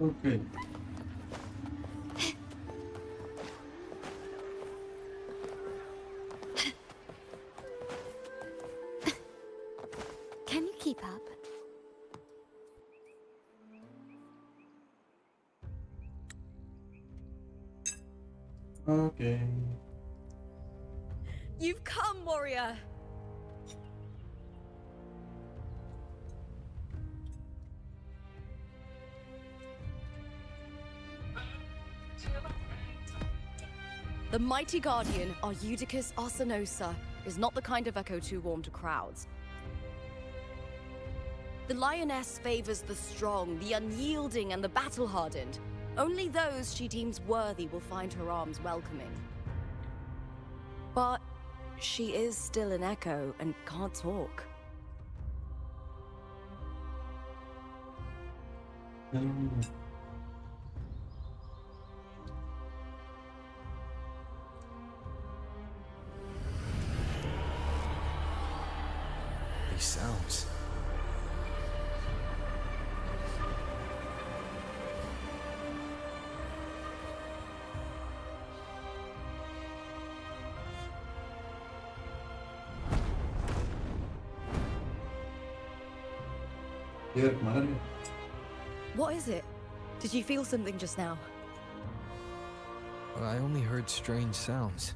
Okay. Can you keep up? Okay. You've come, warrior! The mighty guardian, Arudicus Arsenosa, is not the kind of echo too warm to crowds. The lioness favors the strong, the unyielding, and the battle-hardened. Only those she deems worthy will find her arms welcoming. But she is still an echo and can't talk. These sounds. Dia kemana dia? What is it? Did you feel something just now? I only heard strange sounds.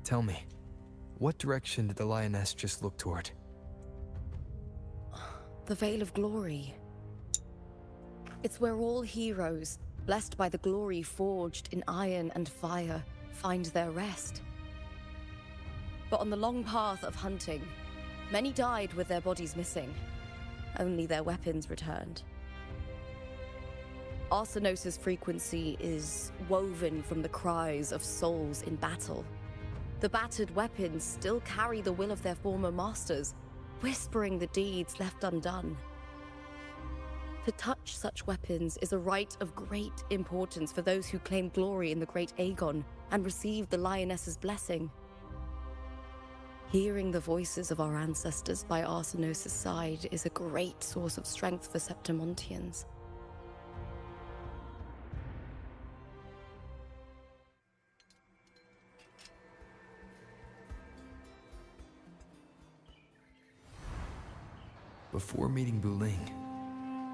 Tell me, what direction did the lioness just look toward? The Veil of Glory. It's where all heroes, blessed by the glory forged in iron and fire, find their rest. But on the long path of hunting, many died with their bodies missing. Only their weapons returned. Arsenosa's frequency is woven from the cries of souls in battle. The battered weapons still carry the will of their former masters, whispering the deeds left undone. To touch such weapons is a rite of great importance for those who claim glory in the great Aegon and receive the lioness's blessing. Hearing the voices of our ancestors by Arsenosa's side is a great source of strength for Septimontians. Before meeting Buling,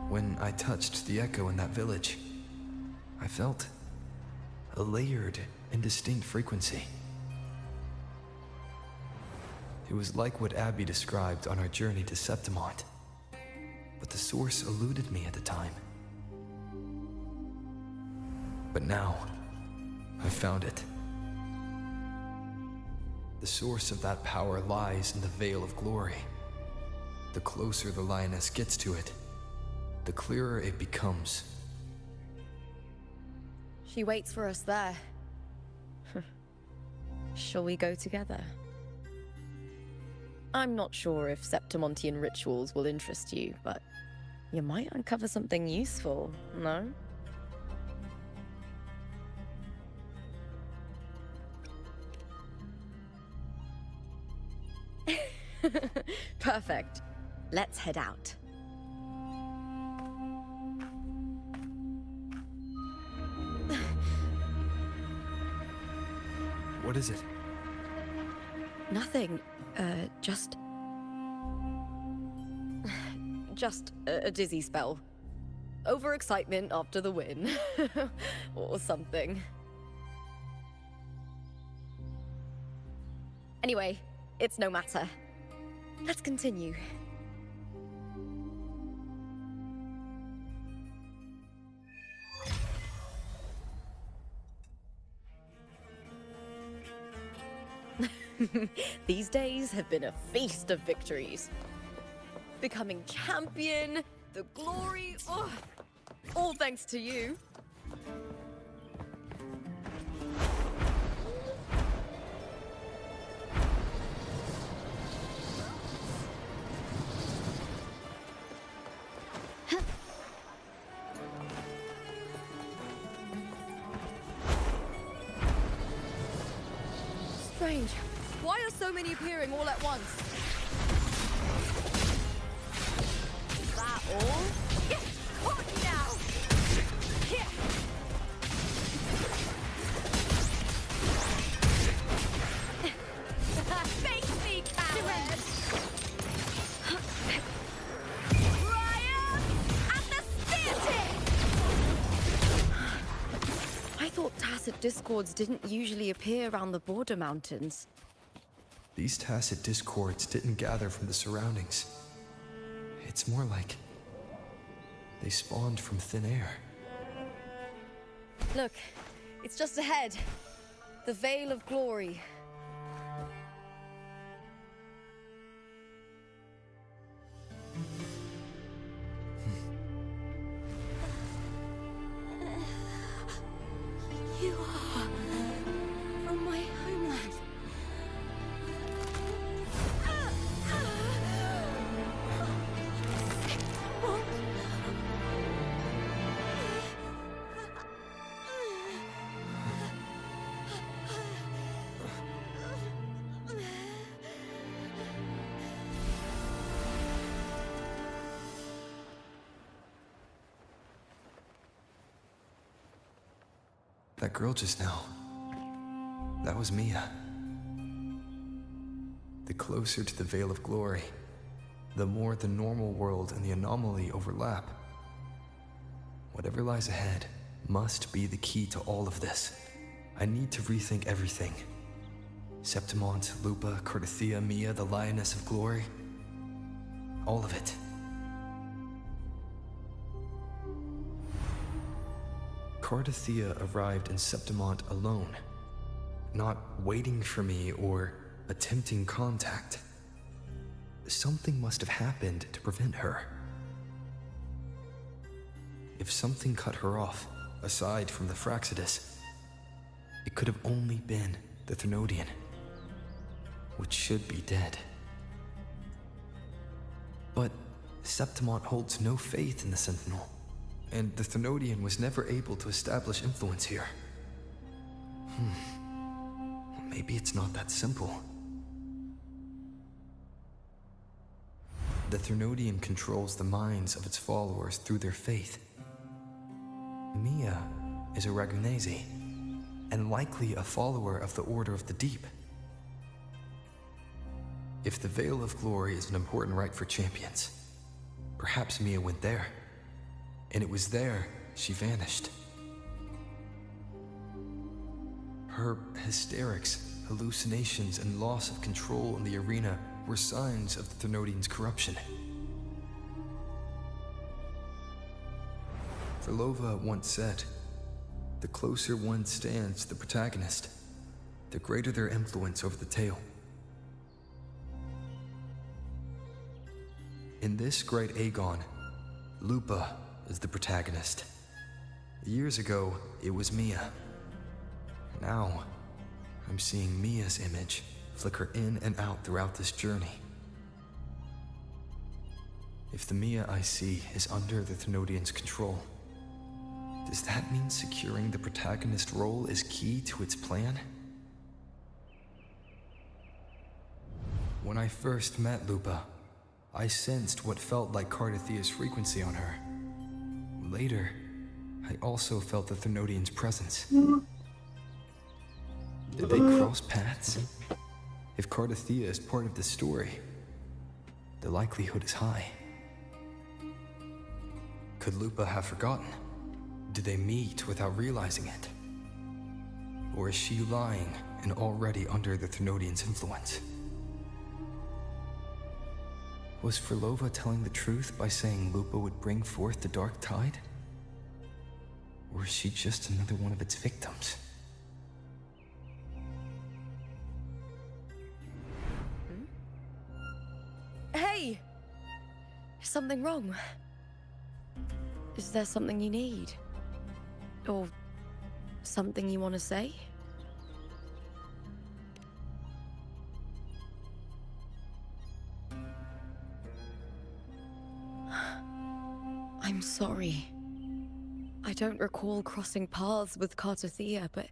when I touched the echo in that village, I felt a layered and distinct frequency. It was like what Abby described on our journey to Septimont, but the source eluded me at the time. But now, I've found it. The source of that power lies in the Veil of Glory. The closer the lioness gets to it, the clearer it becomes. She waits for us there. Shall we go together? I'm not sure if Septimontian rituals will interest you, but you might uncover something useful, no? Perfect. Let's head out. What is it? Nothing. Just a dizzy spell. Overexcitement after the win. Or something. Anyway, it's no matter. Let's continue. These days have been a feast of victories. Becoming champion, the glory, all thanks to you. Strange. Why are so many appearing all at once? Is that all? Get caught now! discords didn't usually appear around the border mountains. These tacit discords didn't gather from the surroundings. It's more like they spawned from thin air. Look, it's just ahead. The Veil of Glory. You are from my homeland. That girl just now, that was Mia. The closer to the Veil of Glory, the more the normal world and the anomaly overlap. Whatever lies ahead must be the key to all of this. I need to rethink everything. Septimont, Lupa, Cardathia, Mia, the Lioness of Glory. All of it. Cardathia arrived in Septimont alone, not waiting for me or attempting contact. Something must have happened to prevent her. If something cut her off, aside from the Fraxidus, it could have only been the Thenodian, which should be dead. But Septimont holds no faith in the Sentinel, and the Thenodian was never able to establish influence here. Maybe it's not that simple. The Thenodian controls the minds of its followers through their faith. Mia is a Ragunese, and likely a follower of the Order of the Deep. If the Veil of Glory is an important rite for champions, perhaps Mia went there. And it was there she vanished. Her hysterics, hallucinations, and loss of control in the arena were signs of the Thenodian's corruption. Verlova once said, "The closer one stands to the protagonist, the greater their influence over the tale." In this great Aegon, Lupa is the protagonist. Years ago, it was Mia. Now, I'm seeing Mia's image flicker in and out throughout this journey. If the Mia I see is under the Thenodian's control, does that mean securing the protagonist role is key to its plan? When I first met Lupa, I sensed what felt like Cardathia's frequency on her. Later, I also felt the Thenodian's presence. Did they cross paths? If Cardathia is part of the story, the likelihood is high. Could Lupa have forgotten? Did they meet without realizing it? Or is she lying and already under the Thenodian's influence? Was Verlova telling the truth by saying Lupa would bring forth the Dark Tide? Or is she just another one of its victims? Hey! Is something wrong? Is there something you need? Or something you want to say? I'm sorry. I don't recall crossing paths with Cardathia, but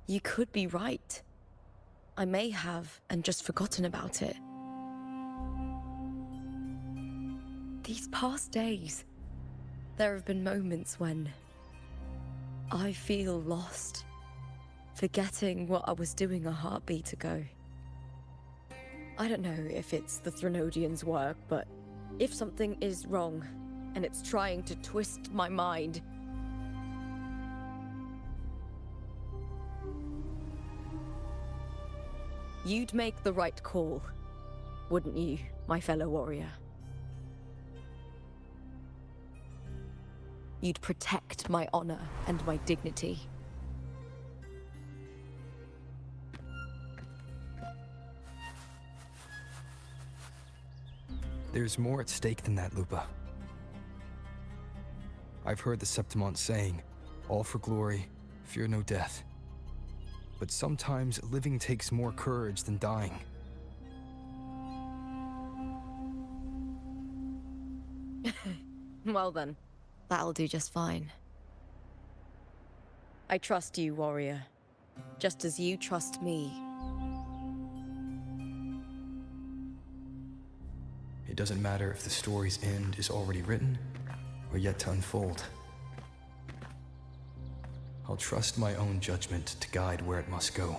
you could be right. I may have and just forgotten about it. These past days, there have been moments when I feel lost, forgetting what I was doing a heartbeat ago. I don't know if it's the Thenodian's work, but if something is wrong, and it's trying to twist my mind, You'd make the right call, wouldn't you, my fellow warrior? You'd protect my honor and my dignity. There's more at stake than that, Lupa. I've heard the Septimont saying, all for glory, fear no death. But sometimes living takes more courage than dying. Well then, that'll do just fine. I trust you, warrior, just as you trust me. It doesn't matter if the story's end is already written or yet to unfold. I'll trust my own judgment to guide where it must go.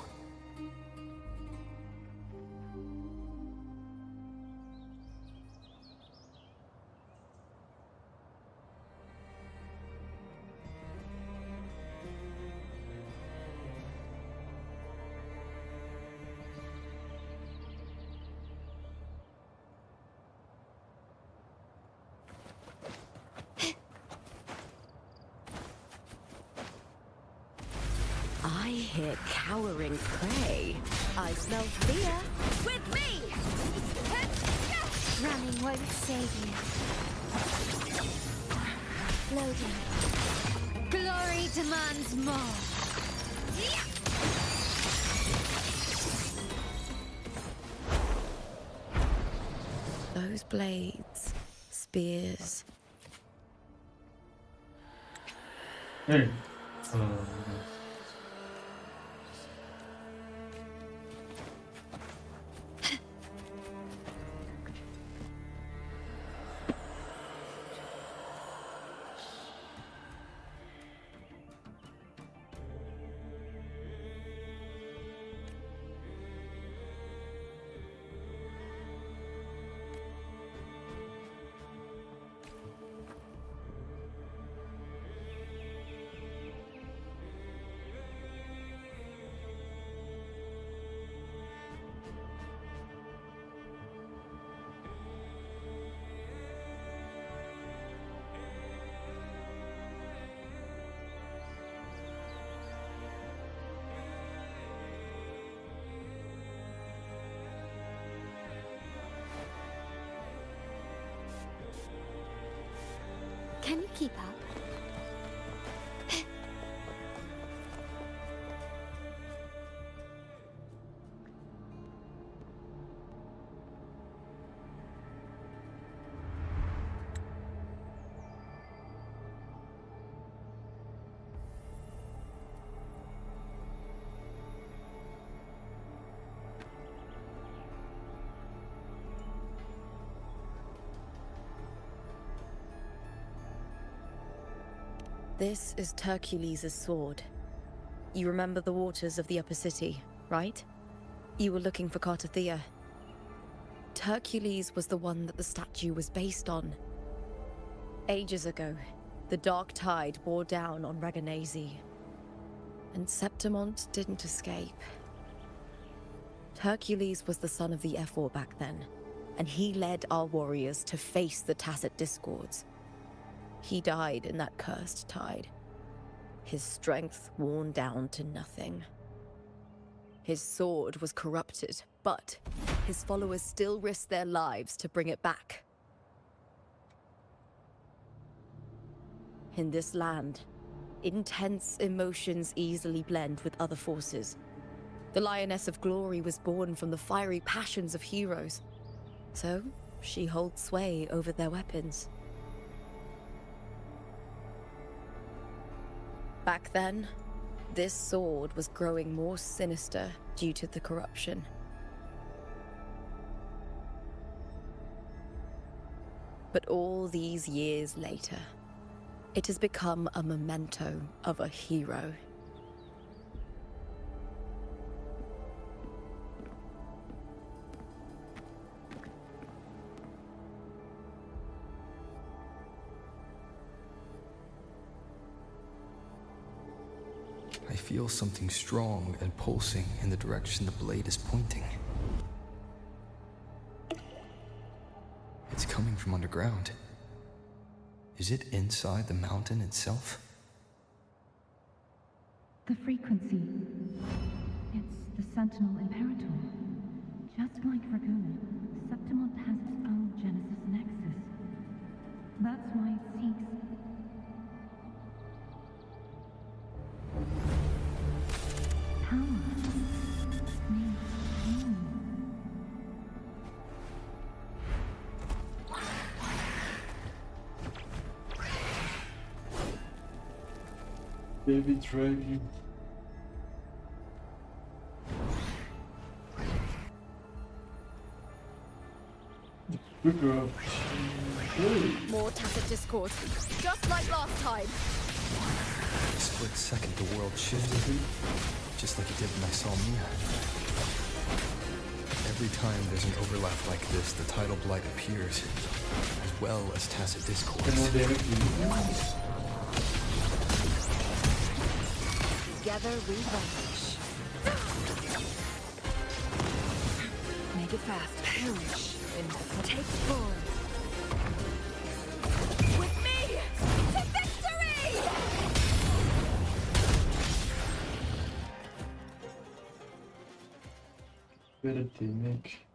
I hear cowering prey. I smell fear. With me! Running won't save you. Loading. Glory demands more. Those blades, spears. Hey. Can you keep up? This is Hercules' sword. You remember the waters of the upper city, right? You were looking for Cartathea. Hercules was the one that the statue was based on. Ages ago, the dark tide bore down on Reganese, and Septimont didn't escape. Hercules was the son of the Ephor back then, and he led our warriors to face the Tacit Discords. He died in that cursed tide, his strength worn down to nothing. His sword was corrupted, but his followers still risked their lives to bring it back. In this land, intense emotions easily blend with other forces. The Lioness of Glory was born from the fiery passions of heroes, so she holds sway over their weapons. Back then, this sword was growing more sinister due to the corruption. But all these years later, it has become a memento of a hero. I feel something strong and pulsing in the direction the blade is pointing. It's coming from underground. Is it inside the mountain itself? The frequency. It's the Sentinel Imperator. Just like Raguna, Septimont has its own Genesis Nexus. That's why it seeks... power. Needs pain. Baby dragon. Good girl. Hey. More tacit discord, just like last time. A split second, the world shifted, just like it did when I saw Mia. Every time there's an overlap like this, the tidal blight appears, as well as tacit discourse. Together we vanish. Make it fast. Perish. And take form. With me to victory!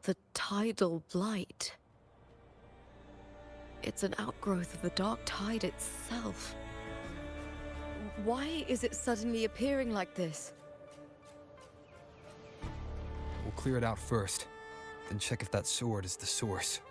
The tidal blight. It's an outgrowth of the dark tide itself. Why is it suddenly appearing like this? We'll clear it out first, then check if that sword is the source.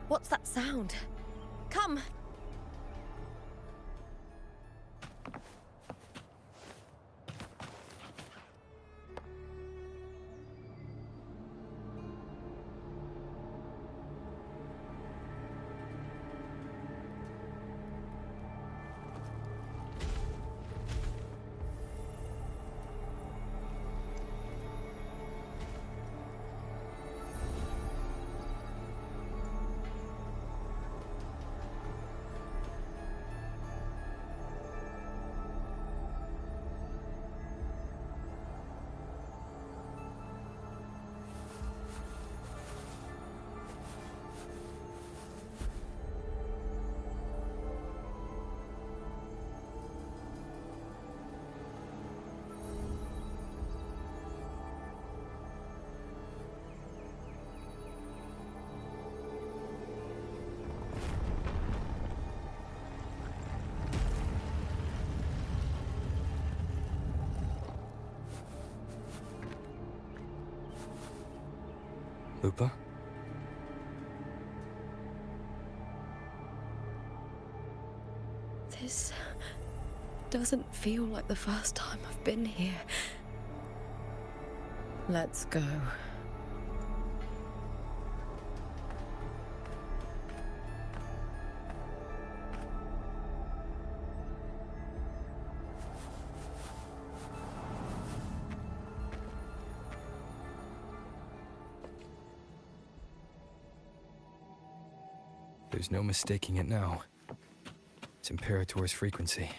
What's that sound? Come! Lupa? This doesn't feel like the first time I've been here. Let's go. There's no mistaking it now. It's Imperator's frequency.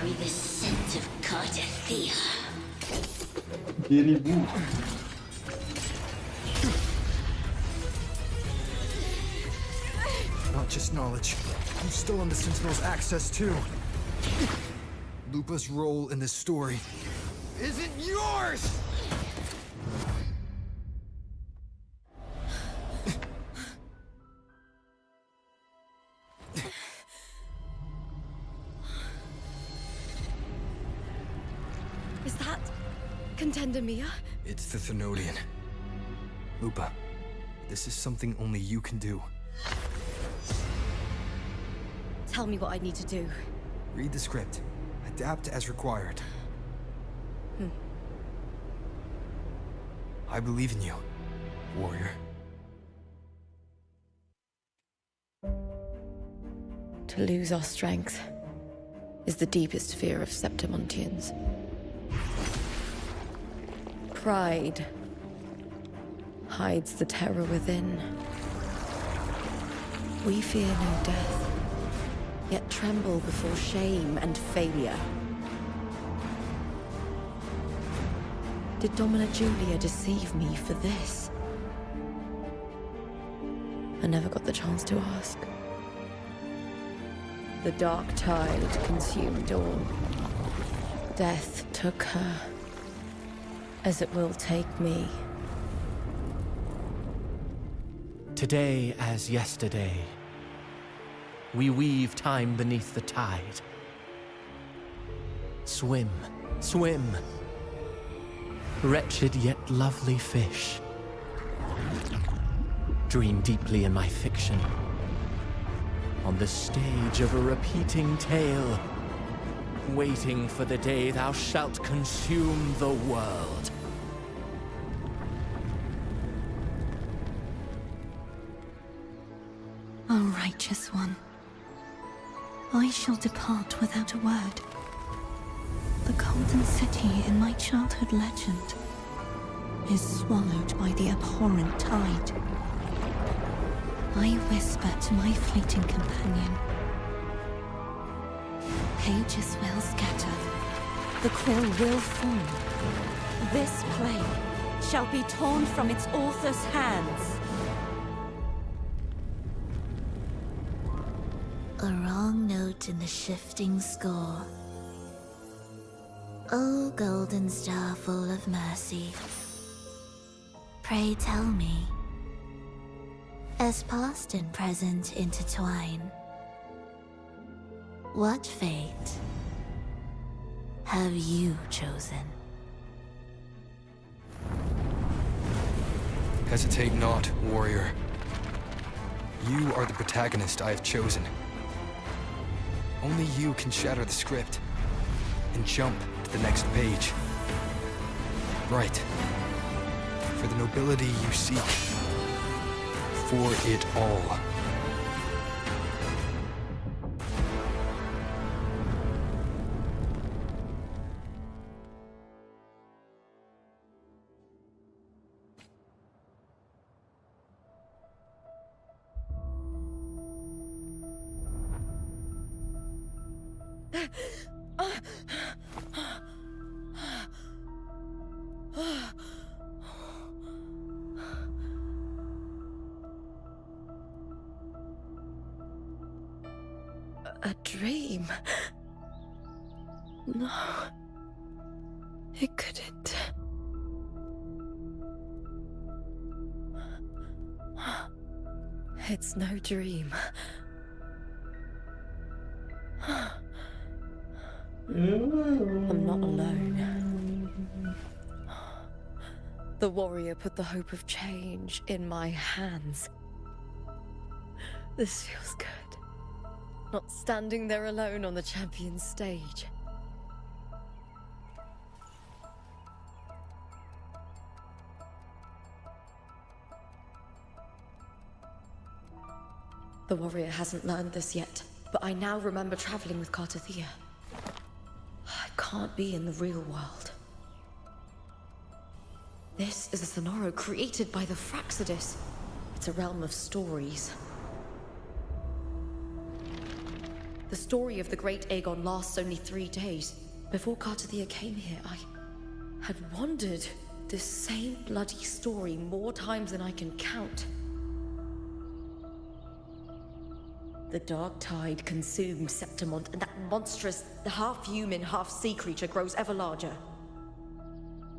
carry the scent of Cardathia. Geri bu. Not just knowledge. I'm still on the Sentinel's access too. Lupa's role in this story isn't yours! Is that Contender Mia? It's the Thenodian. Lupa, this is something only you can do. Tell me what I need to do. Read the script. Adapt as required. I believe in you, warrior. To lose our strength is the deepest fear of Septimontians. Pride hides the terror within. We fear no death, yet tremble before shame and failure. Did Domina Julia deceive me for this? I never got the chance to ask. The dark tide consumed all. Death took her, as it will take me. Today as yesterday, we weave time beneath the tide. Swim, swim, wretched yet lovely fish. Dream deeply in my fiction, on the stage of a repeating tale, waiting for the day thou shalt consume the world. O righteous one, I shall depart without a word. The golden city in my childhood legend is swallowed by the abhorrent tide. I whisper to my fleeting companion. Pages will scatter. The quill will fall. This play shall be torn from its author's hands. A wrong note in the shifting score. O golden star full of mercy, pray tell me, as past and present intertwine, what fate have you chosen? Hesitate not, warrior. You are the protagonist I have chosen. Only you can shatter the script and jump to the next page. Right. For the nobility you seek. For it all. A dream? No. It couldn't. It's no dream. I'm not alone. The warrior put the hope of change in my hands. This feels good. Not standing there alone on the champion's stage. The warrior hasn't learned this yet, but I now remember traveling with Cardathia. I can't be in the real world. This is a Sonoro created by the Fraxidus. It's a realm of stories. The story of the Great Aegon lasts only 3 days. Before Cartathea came here, I had wandered this same bloody story more times than I can count. The dark tide consumes Septimont, and that monstrous, half-human, half-sea creature grows ever larger.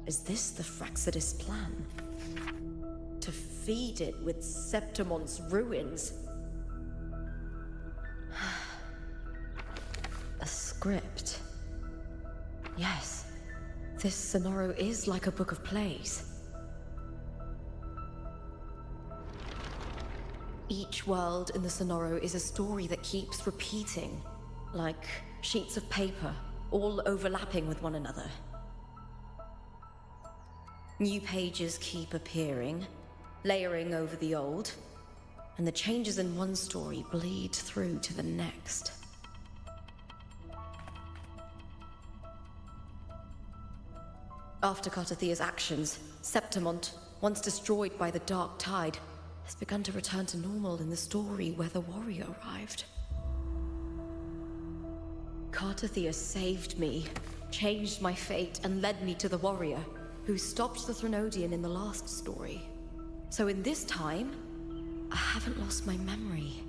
Is this the Fraxidus plan? To feed it with Septimont's ruins? A script. Yes, this Sonoro is like a book of plays. Each world in the Sonoro is a story that keeps repeating, like sheets of paper, all overlapping with one another. New pages keep appearing, layering over the old, and the changes in one story bleed through to the next. After Cartathea's actions, Septimont, once destroyed by the dark tide, has begun to return to normal in the story where the warrior arrived. Cartathea saved me, changed my fate, and led me to the warrior, who stopped the Threnodian in the last story. So in this time, I haven't lost my memory.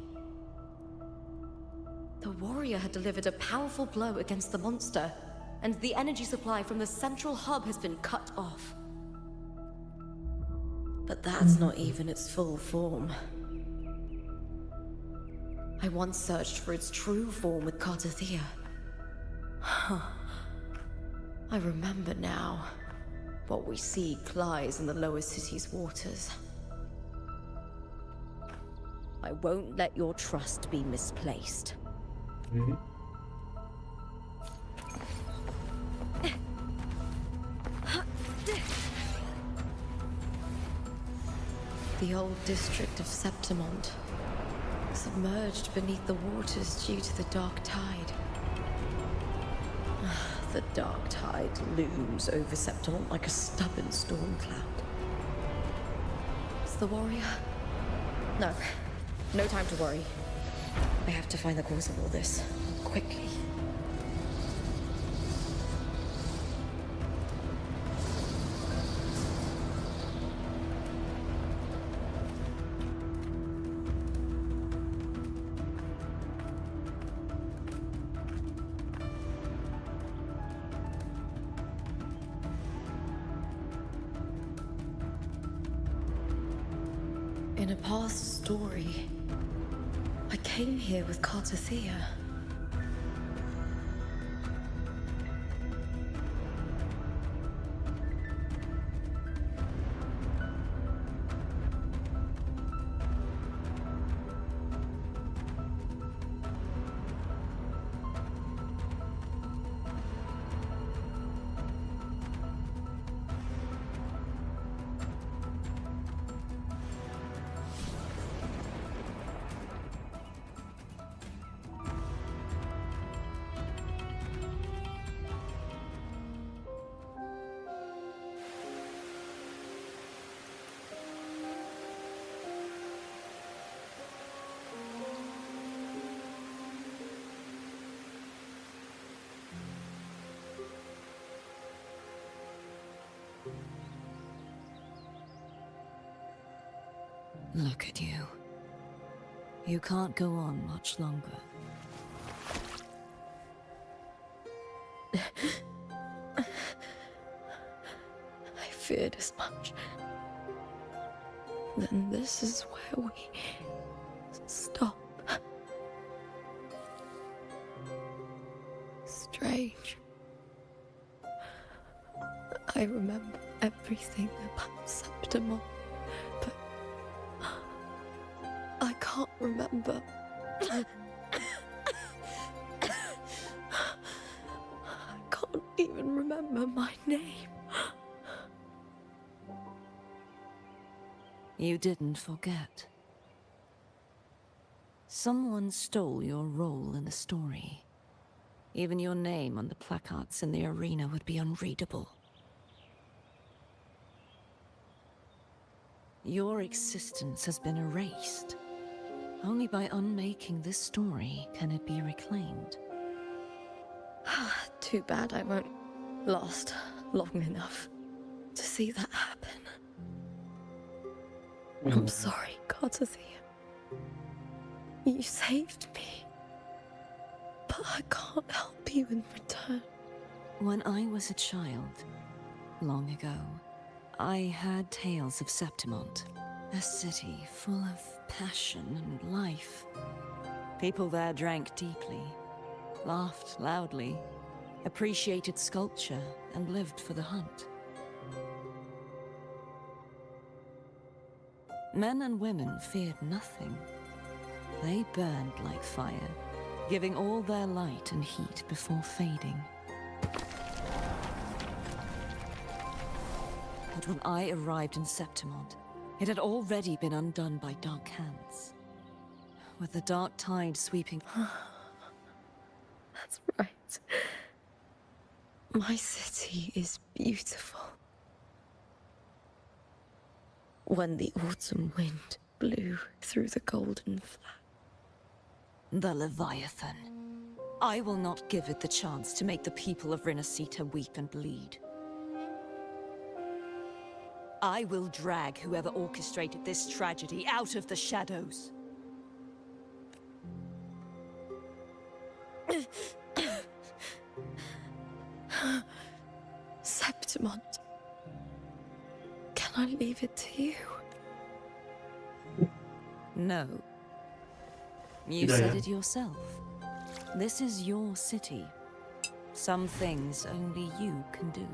The warrior had delivered a powerful blow against the monster, and the energy supply from the central hub has been cut off. But that's not even its full form. I once searched for its true form with Cartathea. I remember now. What we seek lies in the lower city's waters. I won't let your trust be misplaced. Mm-hmm. The old district of Septimont, submerged beneath the waters due to the dark tide. The dark tide looms over Septimont like a stubborn storm cloud. Is the warrior? No. No time to worry. I have to find the cause of all this. Quickly. In a past story, I came here with Cartathea. Look at you. You can't go on much longer. I feared as much. Then this is where we stop. Strange. I remember everything about Septimont, but I can't remember. I can't even remember my name. You didn't forget. Someone stole your role in the story. Even your name on the placards in the arena would be unreadable. Your existence has been erased. Only by unmaking this story can it be reclaimed. Too bad I won't last long enough to see that happen. I'm sorry, Gardathia. You saved me. But I can't help you in return. When I was a child, long ago, I heard tales of Septimont, a city full of passion and life. People there drank deeply, laughed loudly, appreciated sculpture, and lived for the hunt. Men and women feared nothing. They burned like fire, giving all their light and heat before fading. But when I arrived in Septimont, it had already been undone by dark hands. With the dark tide sweeping... That's right. My city is beautiful. When the autumn wind blew through the golden flat. The Leviathan. I will not give it the chance to make the people of Rinasita weep and bleed. I will drag whoever orchestrated this tragedy out of the shadows. Septimont. Can I leave it to you? No. You said it yourself. This is your city. Some things only you can do.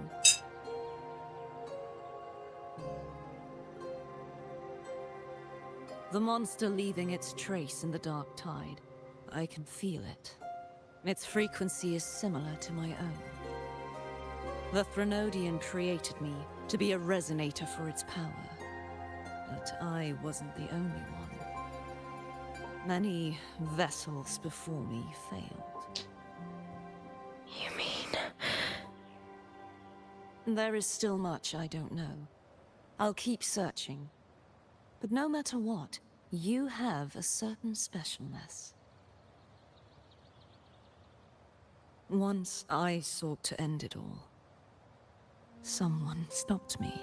The monster leaving its trace in the dark tide. I can feel it. Its frequency is similar to my own. The Threnodian created me to be a resonator for its power. But I wasn't the only one. Many vessels before me failed. You mean... There is still much I don't know. I'll keep searching. But no matter what, you have a certain specialness. Once I sought to end it all. Someone stopped me.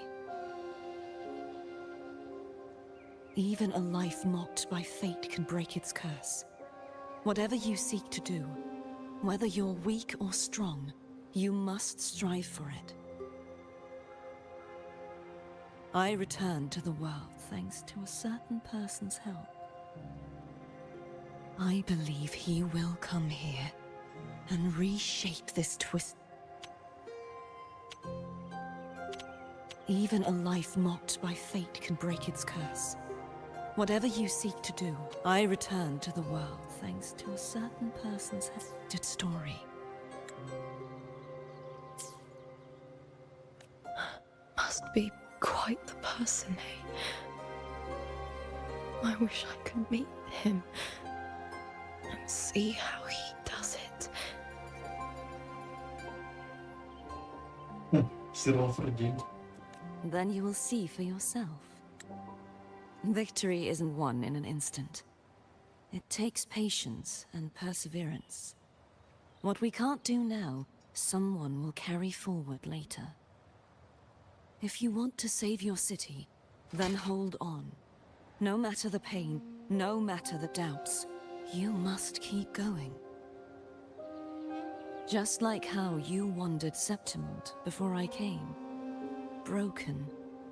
Even a life mocked by fate can break its curse. Whatever you seek to do, whether you're weak or strong, you must strive for it. I returned to the world thanks to a certain person's help. I believe he will come here and reshape this twist. Even a life mocked by fate can break its curse. Whatever you seek to do, I return to the world thanks to a certain person's hesitated story. Must be quite the person, eh? I wish I could meet him and see how he does it. Still all verdiend. Then you will see for yourself. Victory isn't won in an instant. It takes patience and perseverance. What we can't do now, someone will carry forward later. If you want to save your city, then hold on. No matter the pain, no matter the doubts, you must keep going. Just like how you wandered Septimont before I came. Broken,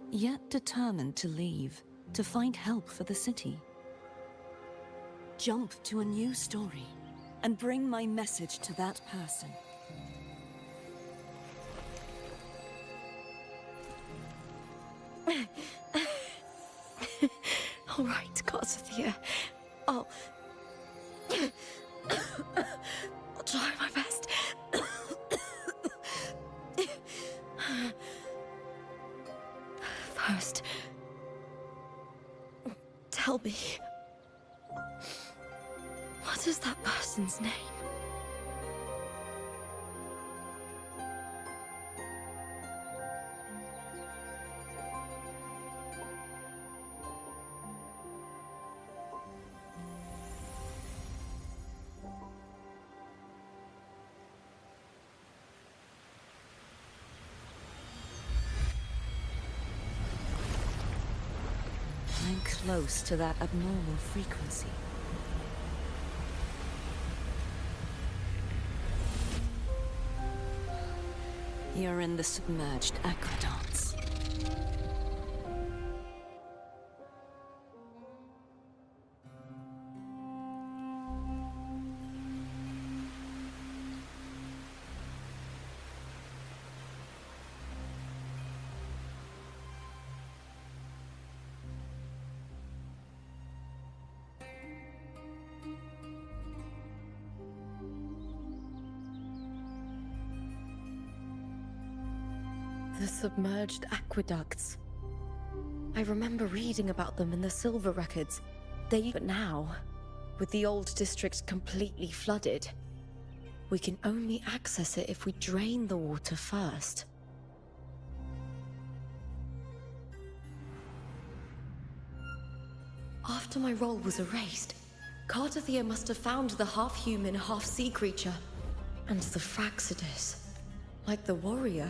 yet determined to leave, to find help for the city. Jump to a new story, and bring my message to that person. All right, Gardathia. I'll try my best. First, tell me, what is that person's name? getting close to that abnormal frequency. You're in the submerged aqueducts. The submerged aqueducts. I remember reading about them in the silver records. But now, with the old district completely flooded, we can only access it if we drain the water first. After my role was erased, Cartathea must have found the half-human, half-sea creature. And the Fraxidus, like the warrior,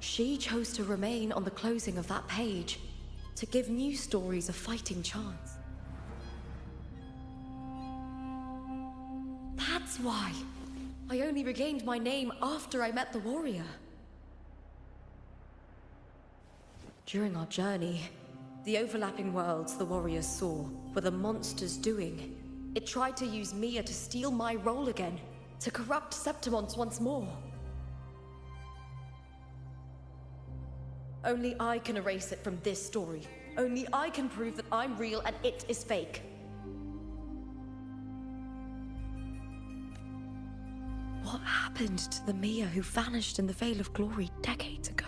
she chose to remain on the closing of that page, to give new stories a fighting chance. That's why I only regained my name after I met the warrior. During our journey, the overlapping worlds the warriors saw were the monster's doing. It tried to use Mia to steal my role again, to corrupt Septimons once more. Only I can erase it from this story. Only I can prove that I'm real and it is fake. What happened to the Mia who vanished in the Veil of Glory decades ago?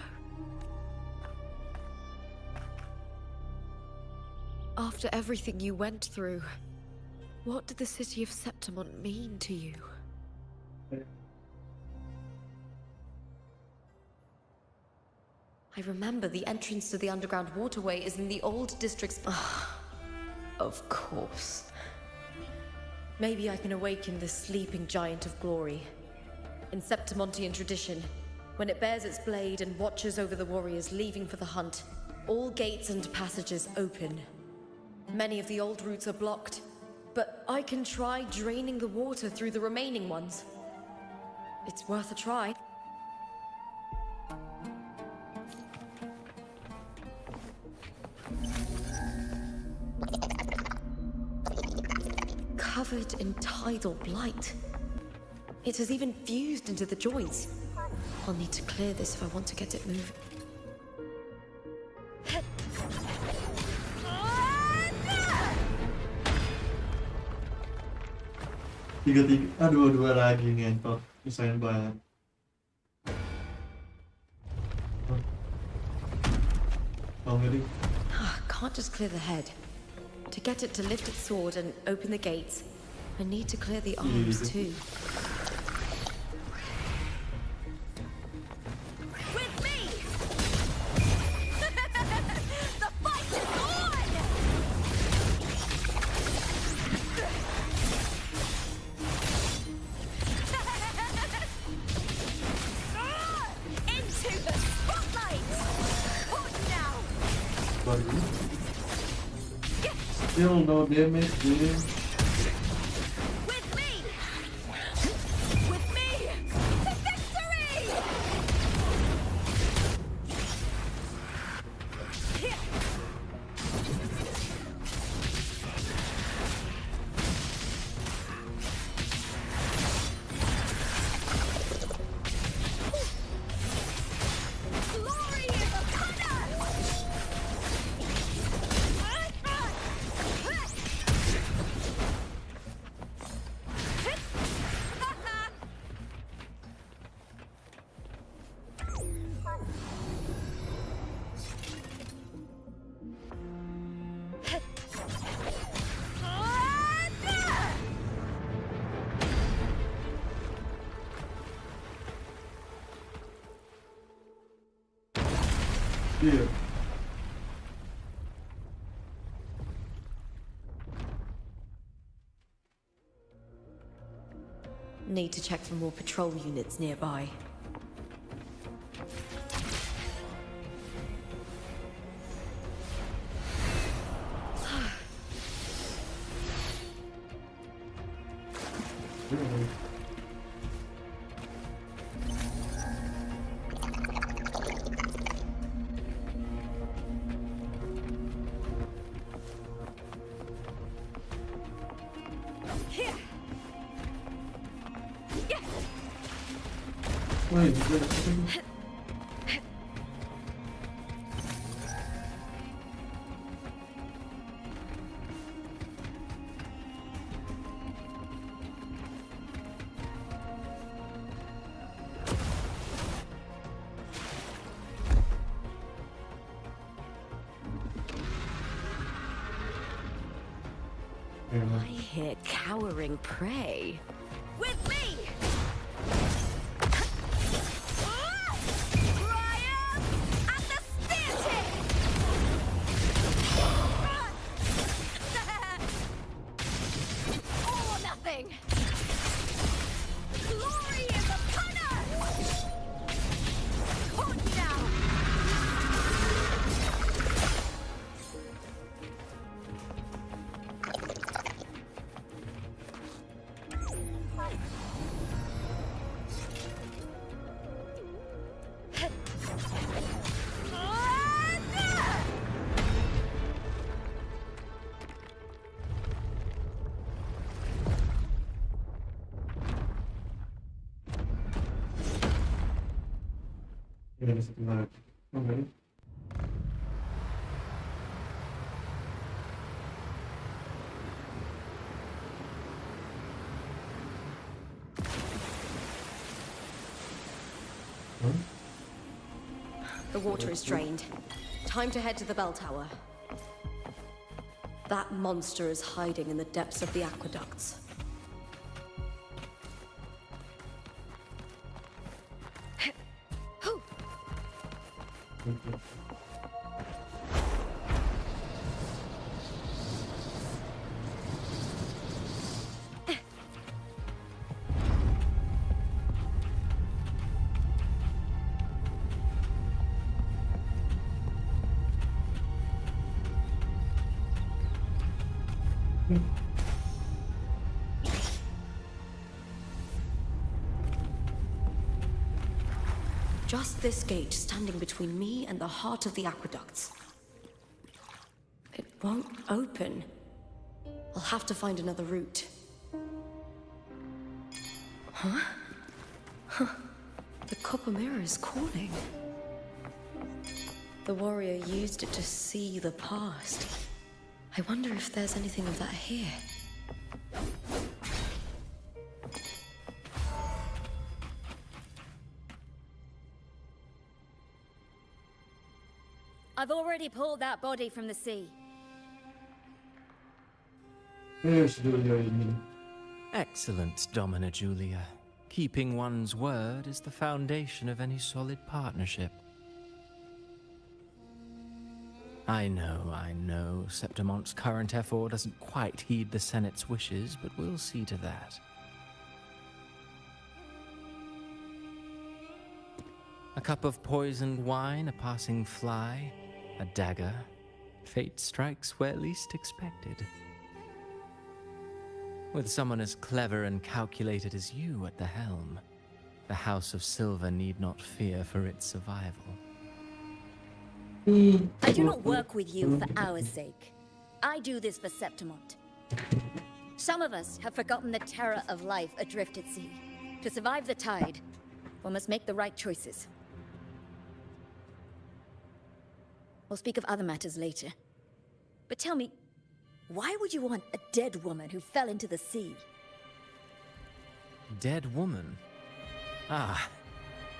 After everything you went through, what did the city of Septimon mean to you? I remember the entrance to the underground waterway is in the old district's... Of course. Maybe I can awaken the sleeping giant of glory. In Septimontian tradition, when it bears its blade and watches over the warriors leaving for the hunt, all gates and passages open. Many of the old routes are blocked, but I can try draining the water through the remaining ones. It's worth a try. Covered in tidal blight. It has even fused into the joints. I'll need to clear this if I want to get it moving. Dua lagi ngentot. Nyusahin banget. Oh, really? Can't just clear the head. To get it to lift its sword and open the gates, I need to clear the arms too. With me! The fight is on! Into the spotlight! Hold now! Still no damage, dude. With me! With me! To victory! Glory is upon us! Yeah. Need to check for more patrol units nearby. Woi, bisa ada apa ini? I hear cowering prey. With me! Triumph at the spear All or nothing! Glory is upon us! Caught now! Ini ada satu lagi. Oh, enggak nih. Huh? The water is drained. Time to head to the bell tower. That monster is hiding in the depths of the aqueducts. Just this gate standing between me and the heart of the aqueducts. It won't open. I'll have to find another route. Huh? The copper mirror is calling. The warrior used it to see the past. I wonder if there's anything of that here. I've already pulled that body from the sea. Yes, Julia ini. Excellent, Domina Julia. Keeping one's word is the foundation of any solid partnership. I know, Septimonte's current effort doesn't quite heed the Senate's wishes, but we'll see to that. A cup of poisoned wine, a passing fly, a dagger. Fate strikes where least expected. With someone as clever and calculated as you at the helm, the House of Silver need not fear for its survival. I do not work with you for our sake. I do this for Septimont. Some of us have forgotten the terror of life adrift at sea. To survive the tide, one must make the right choices. We'll speak of other matters later. But tell me, why would you want a dead woman who fell into the sea? Dead woman? Ah,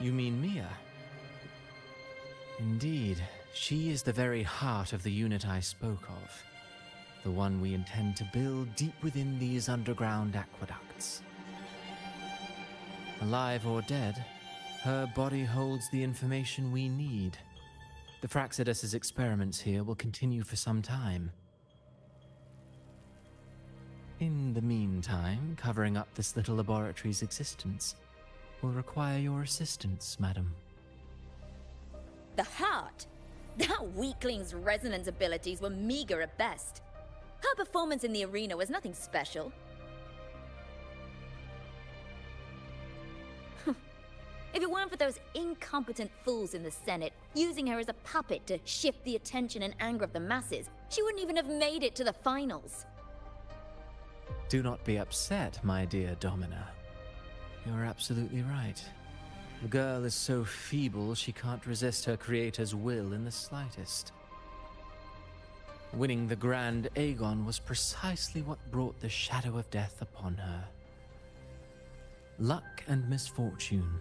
you mean Mia? Indeed, she is the very heart of the unit I spoke of. The one we intend to build deep within these underground aqueducts. Alive or dead, her body holds the information we need. The Fraxidus's experiments here will continue for some time. In the meantime, covering up this little laboratory's existence will require your assistance, madam. The heart? That weakling's resonance abilities were meager at best. Her performance in the arena was nothing special. If it weren't for those incompetent fools in the Senate using her as a puppet to shift the attention and anger of the masses, she wouldn't even have made it to the finals. Do not be upset, my dear Domina. You're absolutely right. The girl is so feeble she can't resist her creator's will in the slightest. Winning the Grand Aegon was precisely what brought the shadow of death upon her. Luck and misfortune,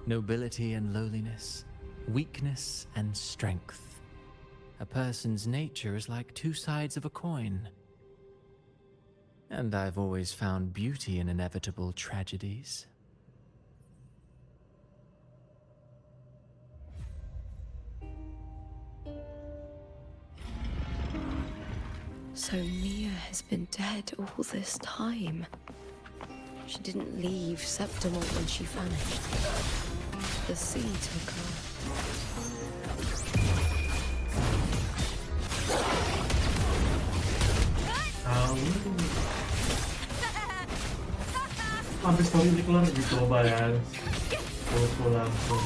nobility and lowliness, weakness and strength. A person's nature is like two sides of a coin. And I've always found beauty in inevitable tragedies. So Mia has been dead all this time. She didn't leave Septimont when she vanished. The sea took her. Sampai story ini keluar dicoba ya. Foto langsung.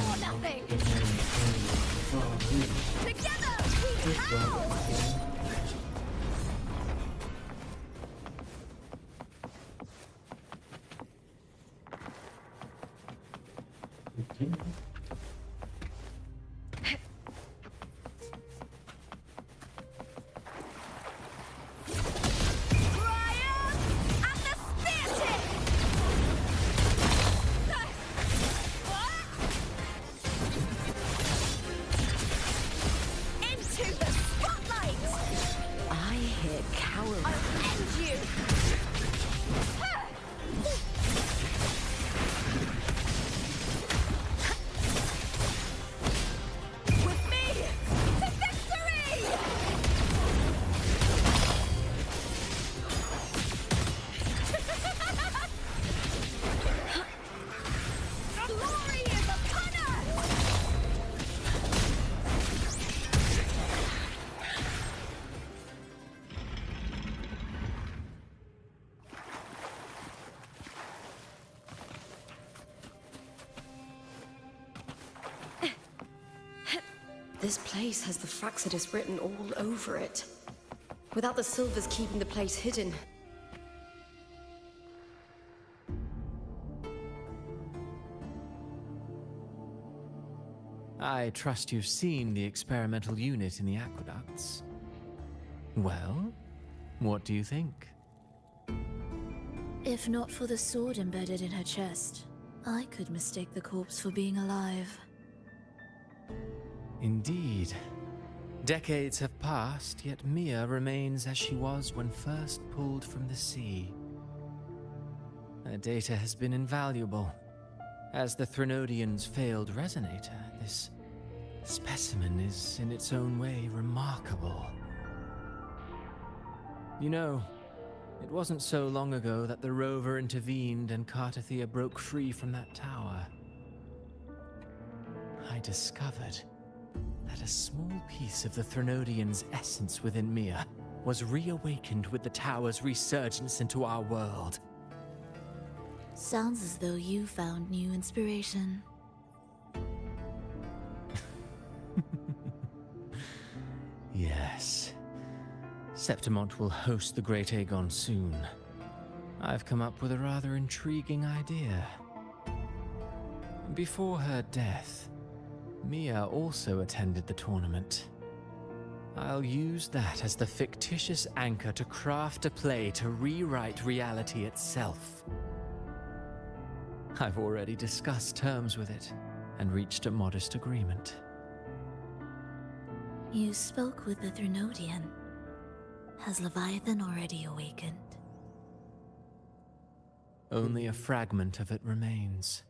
This place has the Fraxidus written all over it. Without the silvers keeping the place hidden. I trust you've seen the experimental unit in the aqueducts. Well, what do you think? If not for the sword embedded in her chest, I could mistake the corpse for being alive. Indeed. Decades have passed, yet Mia remains as she was when first pulled from the sea. Her data has been invaluable. As the Threnodian's failed resonator, this specimen is in its own way remarkable. You know, it wasn't so long ago that the rover intervened and Cartathea broke free from that tower. I discovered that a small piece of the Threnodian's essence within Mia was reawakened with the tower's resurgence into our world. Sounds as though you found new inspiration. Yes. Septimont will host the Great Aegon soon. I've come up with a rather intriguing idea. Before her death, Mia also attended the tournament. I'll use that as the fictitious anchor to craft a play to rewrite reality itself. I've already discussed terms with it and reached a modest agreement. You spoke with the Threnodian. Has Leviathan already awakened? Only a fragment of it remains.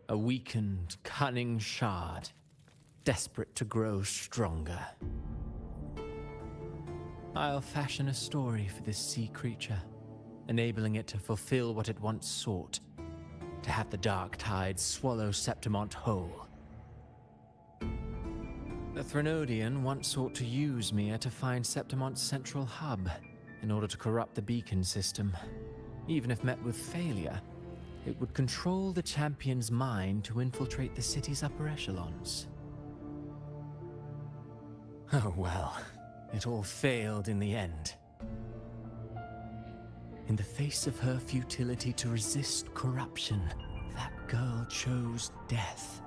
A weakened, cunning shard, desperate to grow stronger. I'll fashion a story for this sea creature, enabling it to fulfill what it once sought, to have the dark tides swallow Septimont whole. The Threnodian once sought to use Mia to find Septimont's central hub in order to corrupt the beacon system. Even if met with failure, it would control the champion's mind to infiltrate the city's upper echelons. Oh well, it all failed in the end. In the face of her futility to resist corruption, that girl chose death.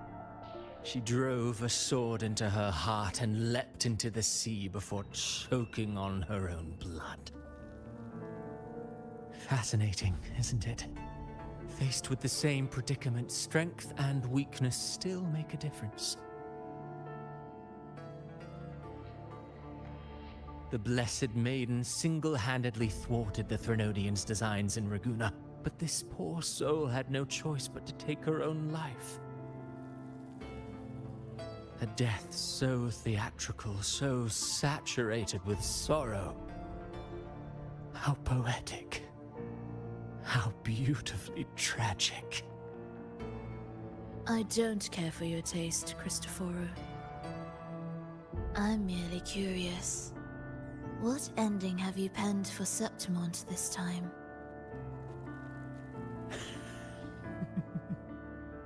She drove a sword into her heart and leapt into the sea before choking on her own blood. Fascinating, isn't it? Faced with the same predicament, strength and weakness still make a difference. The Blessed Maiden single-handedly thwarted the Threnodians' designs in Raguna, but this poor soul had no choice but to take her own life. A death so theatrical, so saturated with sorrow. How poetic. How beautifully tragic. I don't care for your taste, Cristoforo. I'm merely curious. What ending have you penned for Septimont this time?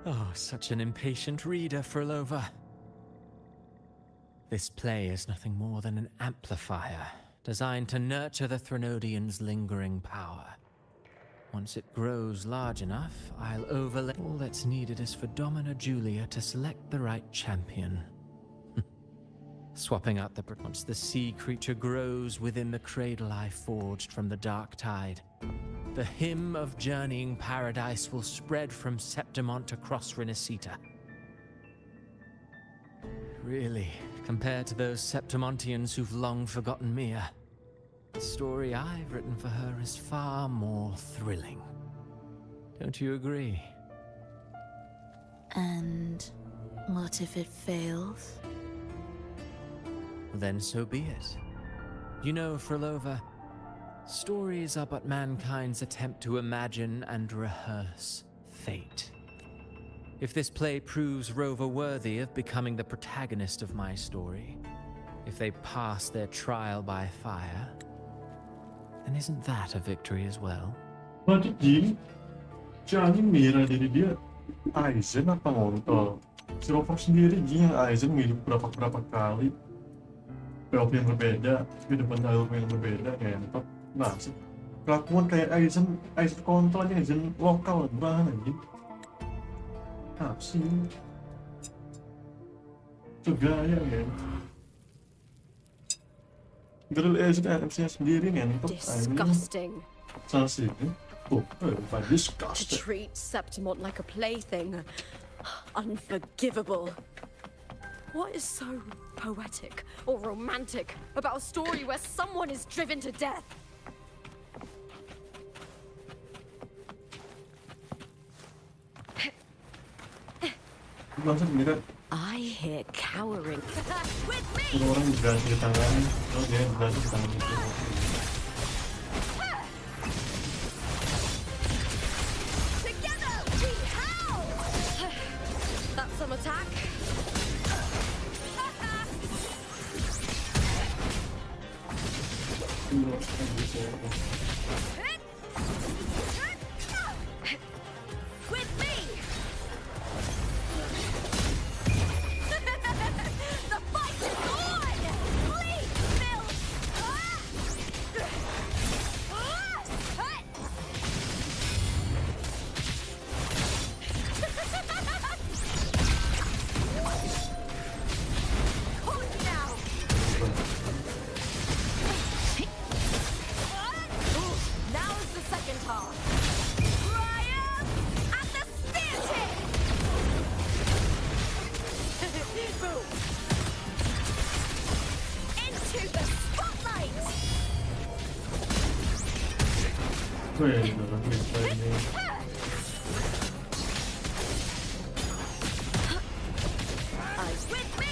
Oh, such an impatient reader, Frolova. This play is nothing more than an amplifier, designed to nurture the Threnodians' lingering power. Once it grows large enough, I'll overlay. All that's needed is for Domina Julia to select the right champion. Swapping out once the sea creature grows within the cradle I forged from the dark tide, the hymn of journeying paradise will spread from Septimont across Renacita. Really, compared to those Septimontians who've long forgotten Mia, the story I've written for her is far more thrilling. Don't you agree? And what if it fails? Then so be it. You know, Frolova, stories are but mankind's attempt to imagine and rehearse fate. If this play proves Rover worthy of becoming the protagonist of my story, if they pass their trial by fire, then isn't that a victory as well? Lanjut Jin, si Anin Mira jadi dia Aizen apa ngontol? Si Rover sendiri Jin yang Aizen mirip berapa kali POV yang berbeda, di depan album yang berbeda, ngentot. Nah, kelakuan kayak Aizen kontol aja, Aizen lokal banget anjing. Apa sih? Itu gaya kan? Girl Aizen MC-nya sendiri ngentot. Disgusting. Sana sini. Oh, To disgusting. treat Septimont like a plaything. Unforgivable. What is so poetic or romantic about a story where someone is driven to death? Langsung Mira, I hear cowering. semua orang berganti ke tangan, terus dia berganti ke tangan itu. Together we howl! That's some attack. With me! The fight is on! Please, Phil! Hold it now! Now is the second half. Triumph at the spear tip! Boom! Into the spotlight! Wih, dalam kita ini. Eyes with me!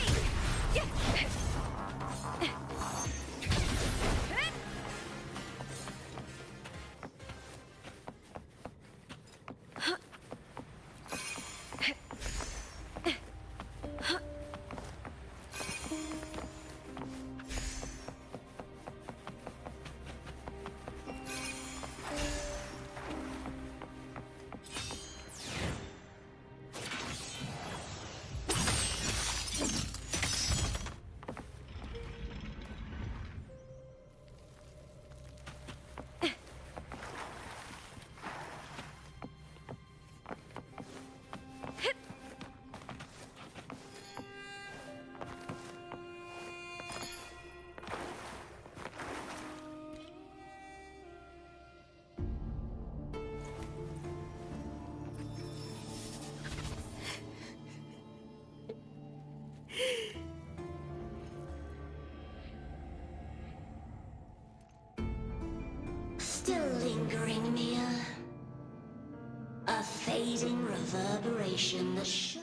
reverberation that should...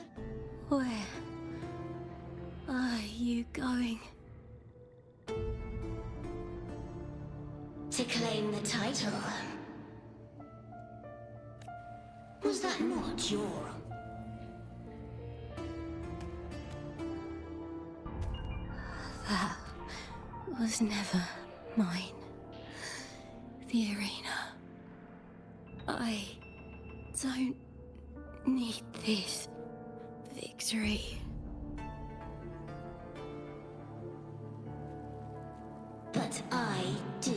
Where are you going? To claim the title. Was that not your... That was never mine. The arena. I don't need this victory. But I do.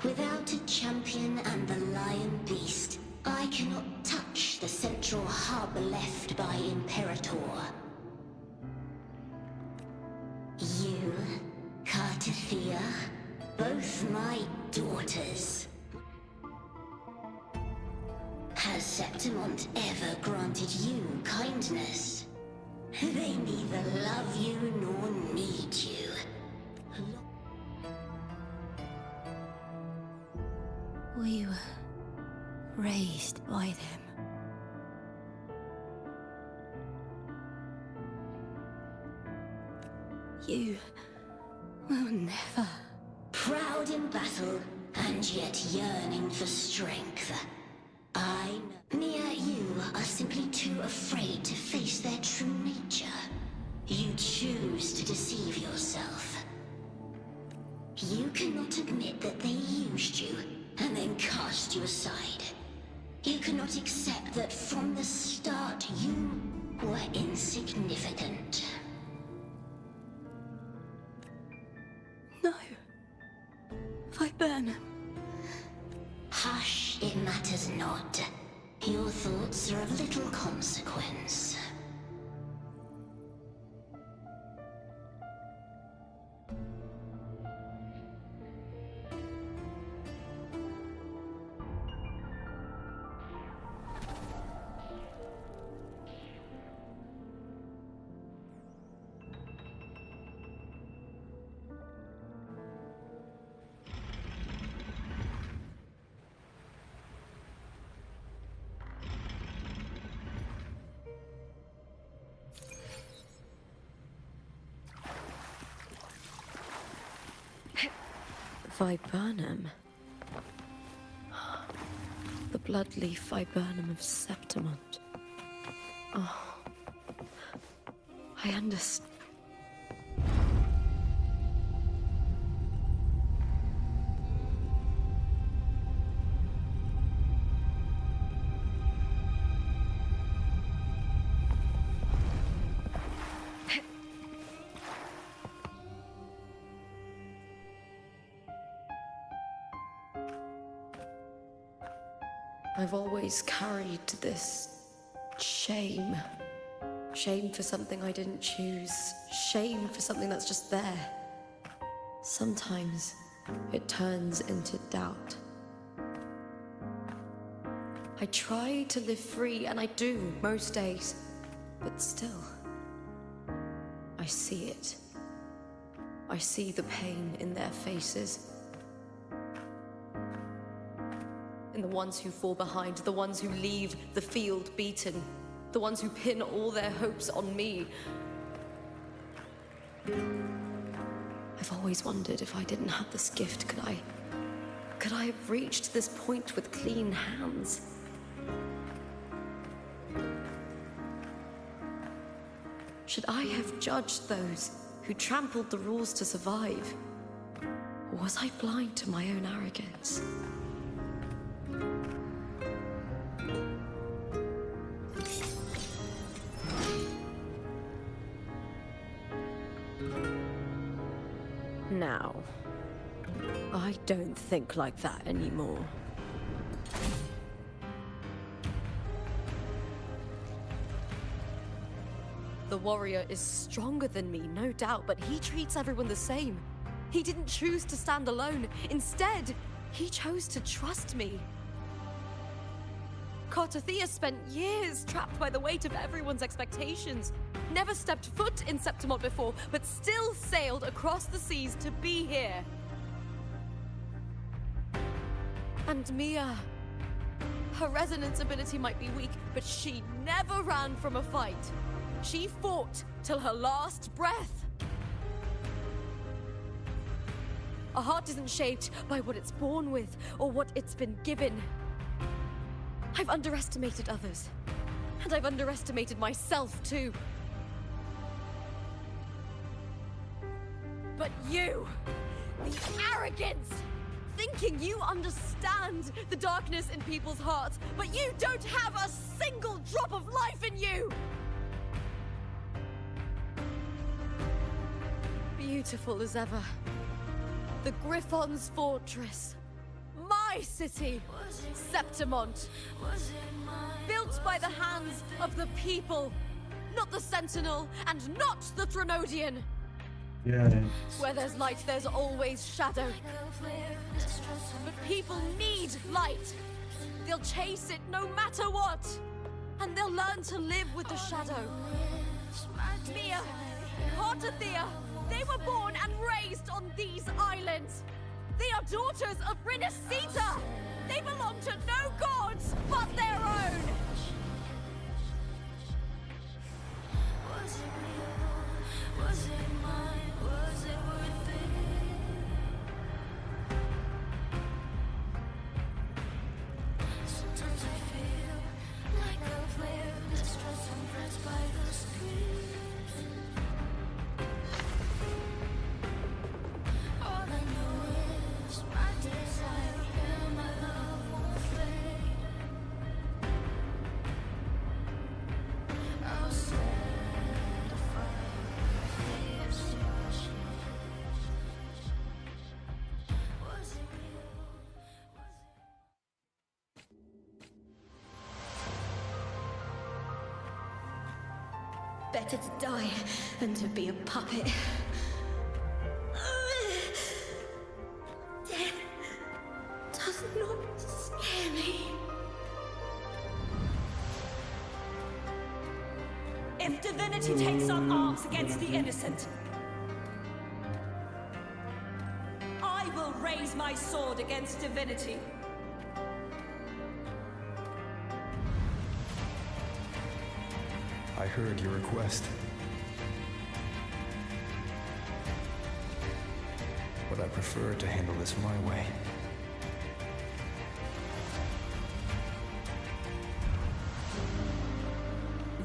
Without a champion and the lion beast, I cannot touch the central hub left by Imperator. You, Cartathea, both my daughters. Has Septimont ever granted you kindness? They neither love you nor need you. We were raised by them. You will never. Proud in battle, and yet yearning for strength. I know. Mia, you are simply too afraid to face their true nature. You choose to deceive yourself. You cannot admit that they used you, and then cast you aside. You cannot accept that from the start you were insignificant. No. Viburnum. Hush, it matters not. Your thoughts are of little consequence. Viburnum. The bloodleaf viburnum of Septimont. Oh. I understand. I've always carried this shame. Shame for something I didn't choose. Shame for something that's just there. Sometimes it turns into doubt. I try to live free, and I do most days. But still, I see it. I see the pain in their faces. In the ones who fall behind, the ones who leave the field beaten, the ones who pin all their hopes on me. I've always wondered if I didn't have this gift, could I have reached this point with clean hands? Should I have judged those who trampled the rules to survive? Or was I blind to my own arrogance? Now, I don't think like that anymore. The warrior is stronger than me, no doubt, but he treats everyone the same. He didn't choose to stand alone. Instead, he chose to trust me. Cartathea spent years trapped by the weight of everyone's expectations. Never stepped foot in Septimont before, but still sailed across the seas to be here. And Mia, Her resonance ability might be weak, but she never ran from a fight. She fought till her last breath. A heart isn't shaped by what it's born with or what it's been given. I've underestimated others, and I've underestimated myself too. But you, the arrogance! Thinking you understand the darkness in people's hearts, but you don't have a single drop of life in you! Beautiful as ever. The Griffon's fortress. My city, Septimont. Built by the hands of the people. Not the Sentinel, and not the Threnodian. Yes. Where there's light, there's always shadow. But people need light. They'll chase it no matter what. And they'll learn to live with the shadow. Mia, Cartathea, they were born and raised on these islands. They are daughters of Renacita. They belong to no gods but their own. Was it real? Was it mine? Was it worth it? Sometimes I feel like a flare, distressed and pressed by the screams. All I know is my desire and my love won't fade. I'll set a fire for destruction. Was it real? Was it? Better to die than to be a puppet. Death does not scare me. If divinity takes up arms against the innocent, I will raise my sword against divinity. I heard your request. But I prefer to handle this my way.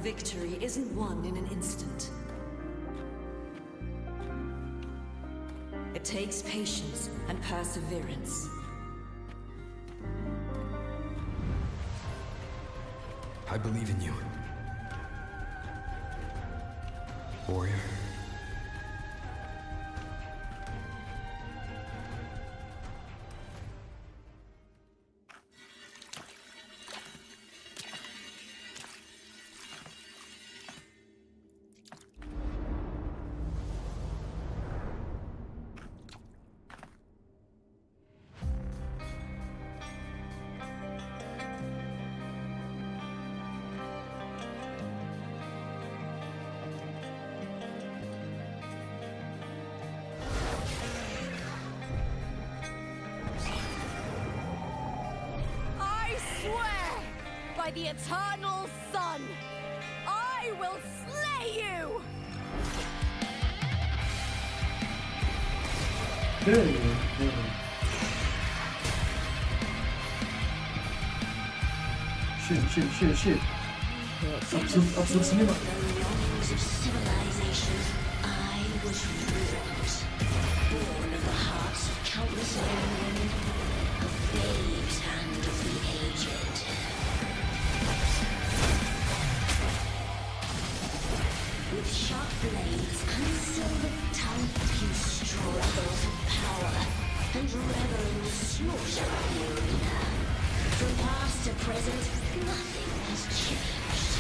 Victory isn't won in an instant. It takes patience and perseverance. I believe in you. Warrior. I swear by the eternal sun, I will slay you! Shit. Absurd cinema. The longings of civilization, I was ruined. Born of the hearts of countless men and women, of babes and of the aged. With sharp blades and silver tongue, you struggle for power and revel in the slaughter of the arena. From past to present, nothing has changed.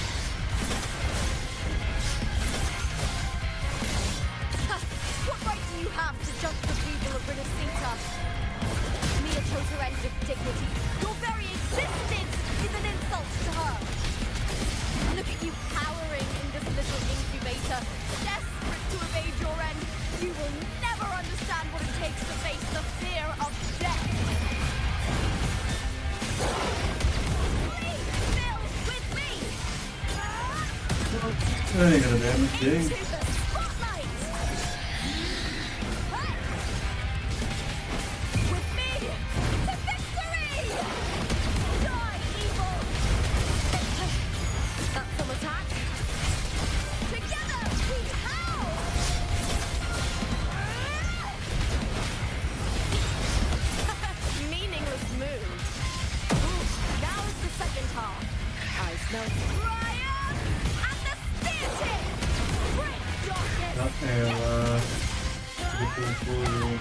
What right do you have to judge the people of Renacita? Mere total end of dignity. Your very existence is an insult to her. Look at you cowering in this little incubator, desperate to evade your end. You will never understand what it takes to face the fear of death. Ain't gonna damage thing. With me to victory! Die, evil! Up from attack. Together we howl! Meaningless move. Now is the second half. Eyes melting. Ryan and the Spirit! Break darkness! Ya elah. Dikumpul.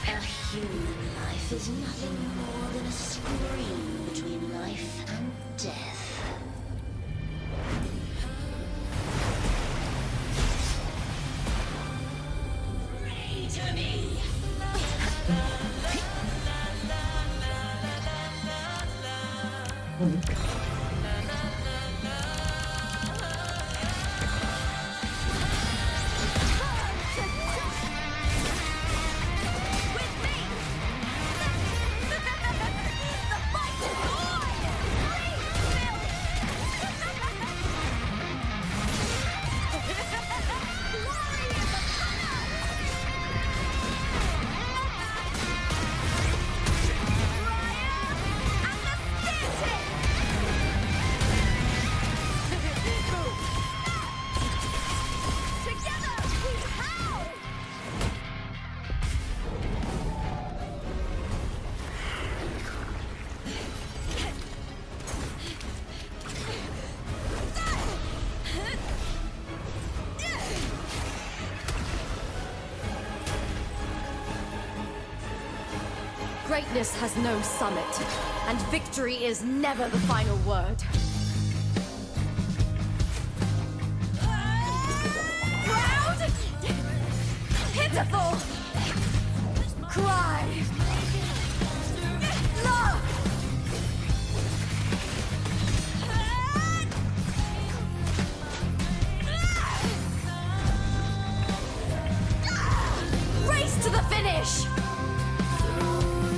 A human life is nothing more than a scream between life and death. Pray to me. Together we howl! Greatness has no summit, and victory is never the final word. Proud! Pitiful! Cry! Love! Race to the finish!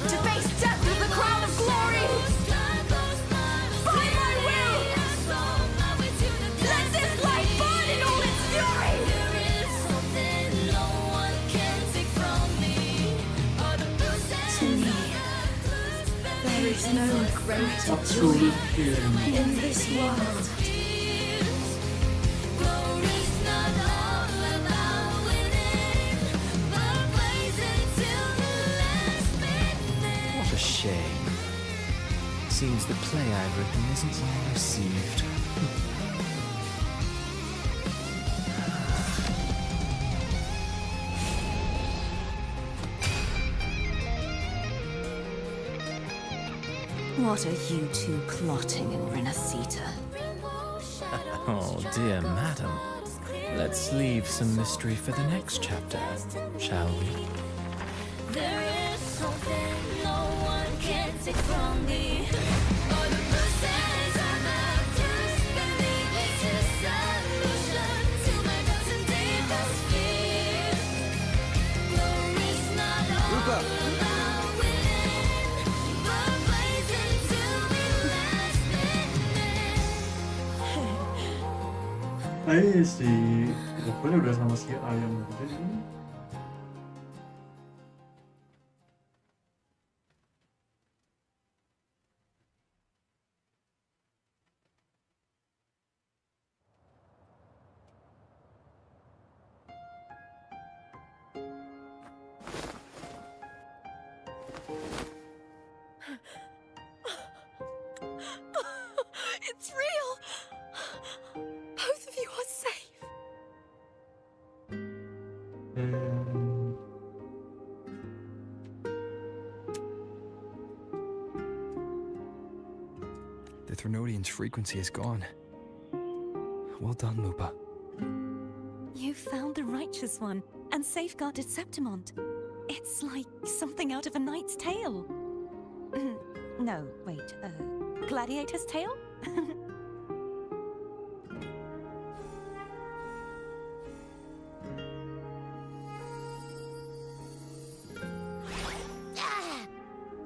To face death with the crown of glory! By my will! Let this light burn in all its fury! To me, there is no greater Absolute joy game. in this world. What a shame. Seems the play I've written isn't well received. What are you two plotting in Renacita? Oh, dear madam. Let's leave some mystery for the next chapter, shall we? There is something no one can take from me. All the bruises I have just beneath is a solution to my doubts and deepest fears. Glory's not all about winning, but blazing to be last minute. Aí si Lupa udah sama si ayam tadi. It's real! Both of you are safe. The Threnodian's frequency is gone. Well done, Lupa. You found the righteous one and safeguarded Septimont. It's like something out of a knight's tale. No, wait, gladiator's tale? Ah!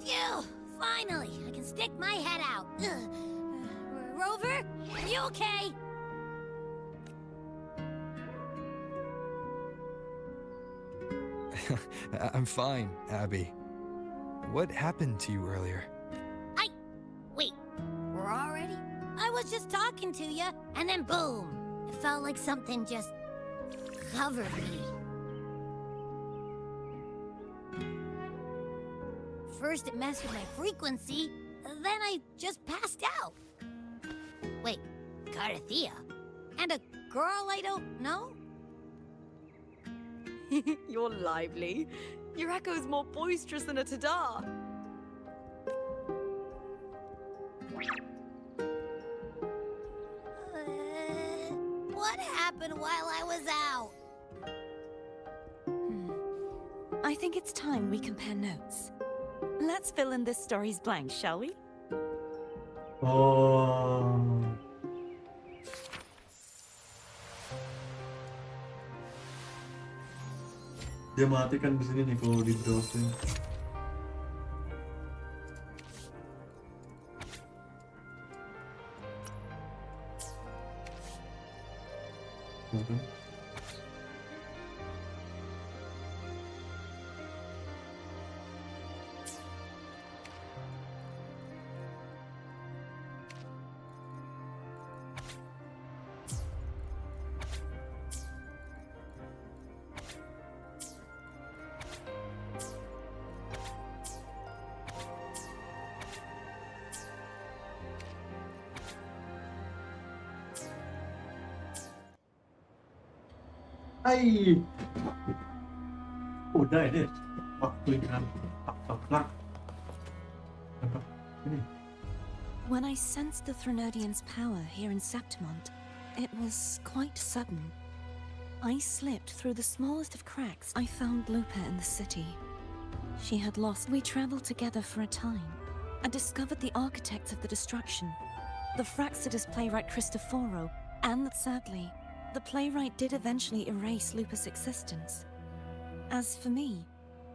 Phew! Finally, I can stick my head out. Rover, You okay? I'm fine, Abby. What happened to you earlier? Wait, we're already? I was just talking to you, and then boom! It felt like something just covered me. First it messed with my frequency, then I just passed out. Wait, Carthea? And a girl I don't know? You're lively. Your echo's more boisterous than a Tadar. What happened while I was out? I think it's time we compare notes. Let's fill in this story's blanks, shall we? Oh. Dia mati kan di sini nih kalau di browsing. Hai. Udah deh. Waktunya plak. Apa? Ini. When I sensed the Threnodian's power here in Septimont, it was quite sudden. I slipped through the smallest of cracks. I found Lupa in the city. She had lost. We traveled together for a time and discovered the architects of the destruction, the Fraxidus playwright Cristoforo, and sadly, the playwright did eventually erase Lupa's existence. As for me,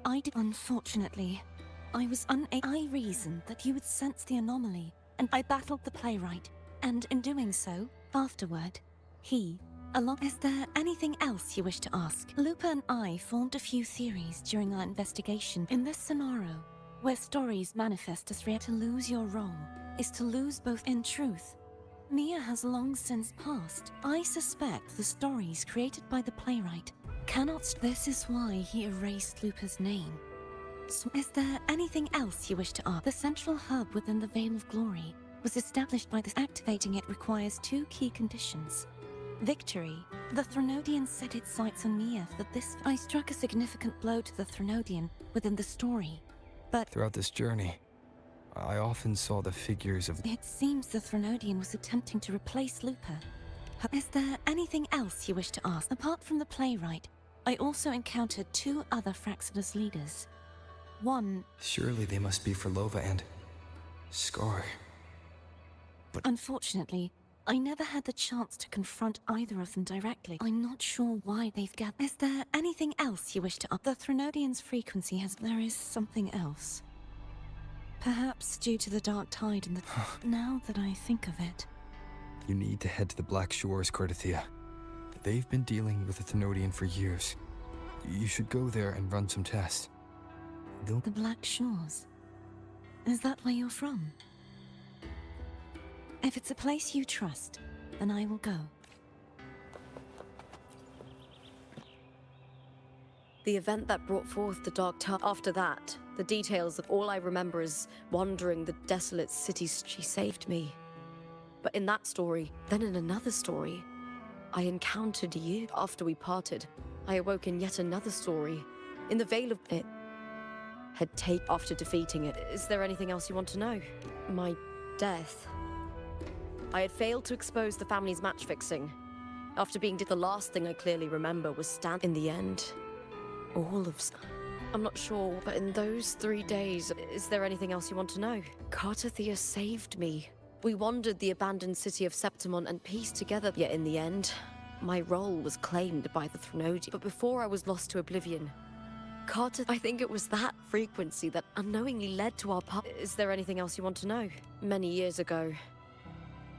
unfortunately, I reasoned that you would sense the anomaly, and I battled the playwright, and in doing so, afterward, is there anything else you wish to ask? Lupa and I formed a few theories during our investigation. In this scenario, where stories manifest as reality, to lose your role is to lose both. In truth, Mia has long since passed. I suspect the stories created by the playwright cannot. This is why he erased Lupa's name. So is there anything else you wish to ask? The central hub within the Veil of Glory was established by this. Activating it requires two key conditions. Victory. The Threnodian set its sights on Mia for this. I struck a significant blow to the Threnodian within the story, but Throughout this journey, I often saw the figures of... it seems the Threnodian was attempting to replace Lupa. Is there anything else you wish to ask? Apart from the playwright, I also encountered two other Fraxidus leaders. One... Surely they must be for Lova and... Scar. But... Unfortunately, I never had the chance to confront either of them directly. I'm not sure why they've gathered. Is there anything else you wish to ask? The Threnodian's frequency has... There is something else. Perhaps due to the dark tide and the... Now that I think of it... You need to head to the Black Shores, Cardathea. They've been dealing with the Thenodian for years. You should go there and run some tests. The Black Shores? Is that where you're from? If it's a place you trust, then I will go. The event that brought forth the dark tide. After that, the details of all I remember is wandering the desolate cities. She saved me. But in that story, then in another story, I encountered you. After we parted, I awoke in yet another story. In the Veil of It had taken after defeating it. Is there anything else you want to know? My death. I had failed to expose the family's match fixing. After being the last thing I clearly remember was stand in the end. All of... I'm not sure, but in those 3 days, is there anything else you want to know? Cardathea saved me. We wandered the abandoned city of Septimont and pieced together, yet in the end, my role was claimed by the Threnodian. But before I was lost to oblivion, I think it was that frequency that unknowingly led to our part. Is there anything else you want to know? Many years ago,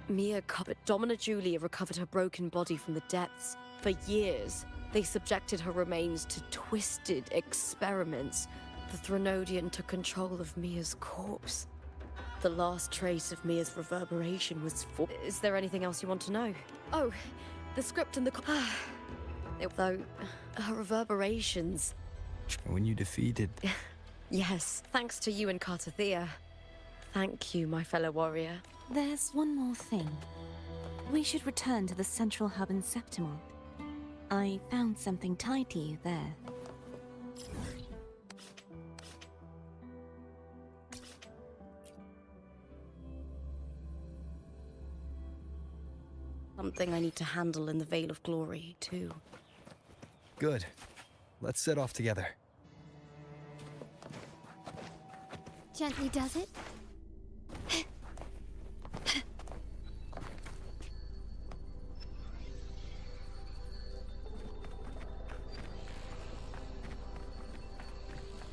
But Domina Julia recovered her broken body from the depths. For years, they subjected her remains to twisted experiments. The Threnodian took control of Mia's corpse. The last trace of Mia's reverberation was Is there anything else you want to know? Oh, the script and the... Though, her reverberations... When you defeated... Yes, thanks to you and Cartathea. Thank you, my fellow warrior. There's one more thing. We should return to the central hub in Septimont. I found something tied to you there. Something I need to handle in the Veil of Glory, too. Good. Let's set off together. Gently does it?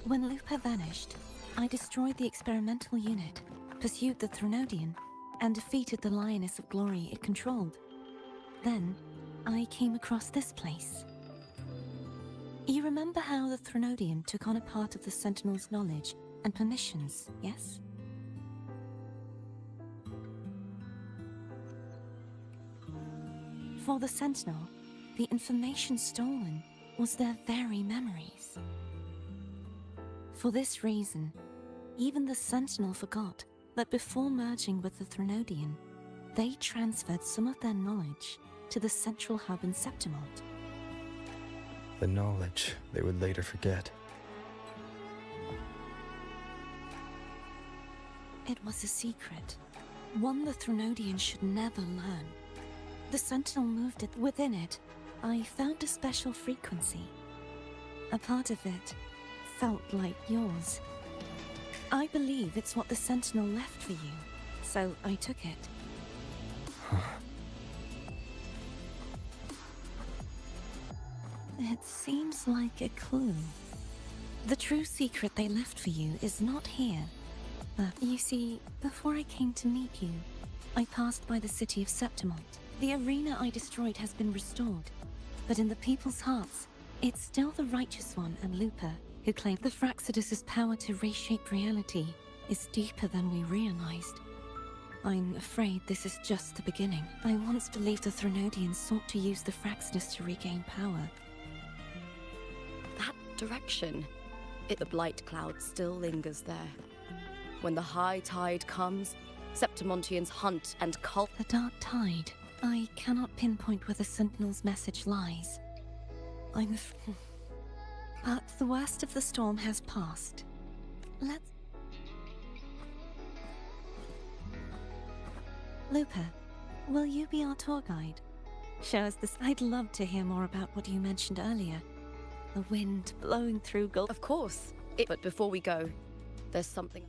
When Lupa vanished, I destroyed the experimental unit, pursued the Threnodian, and defeated the Lioness of Glory it controlled. Then, I came across this place. You remember how the Threnodian took on a part of the Sentinel's knowledge and permissions, yes? For the Sentinel, the information stolen was their very memories. For this reason, even the Sentinel forgot that before merging with the Threnodian, they transferred some of their knowledge to the central hub in Septimont. The knowledge they would later forget. It was a secret, one the Threnodian should never learn. The Sentinel moved it within it. I found a special frequency. A part of it felt like yours. I believe it's what the Sentinel left for you, so I took it. It seems like a clue. The true secret they left for you is not here. But you see, before I came to meet you, I passed by the city of Septimont. The arena I destroyed has been restored, but in the people's hearts, it's still the Righteous One and Lupa who claim the Fraxidus' power to reshape reality is deeper than we realized. I'm afraid this is just the beginning. I once believed the Threnodians sought to use the Fraxidus to regain power. That direction. The blight cloud still lingers there. When the high tide comes, Septimontians hunt and cult. The dark tide. I cannot pinpoint where the Sentinel's message lies. But the worst of the storm has passed. Let's... Lupa, will you be our tour guide? Show us this. I'd love to hear more about what you mentioned earlier. The wind blowing through gold. Of course. But before we go, there's something...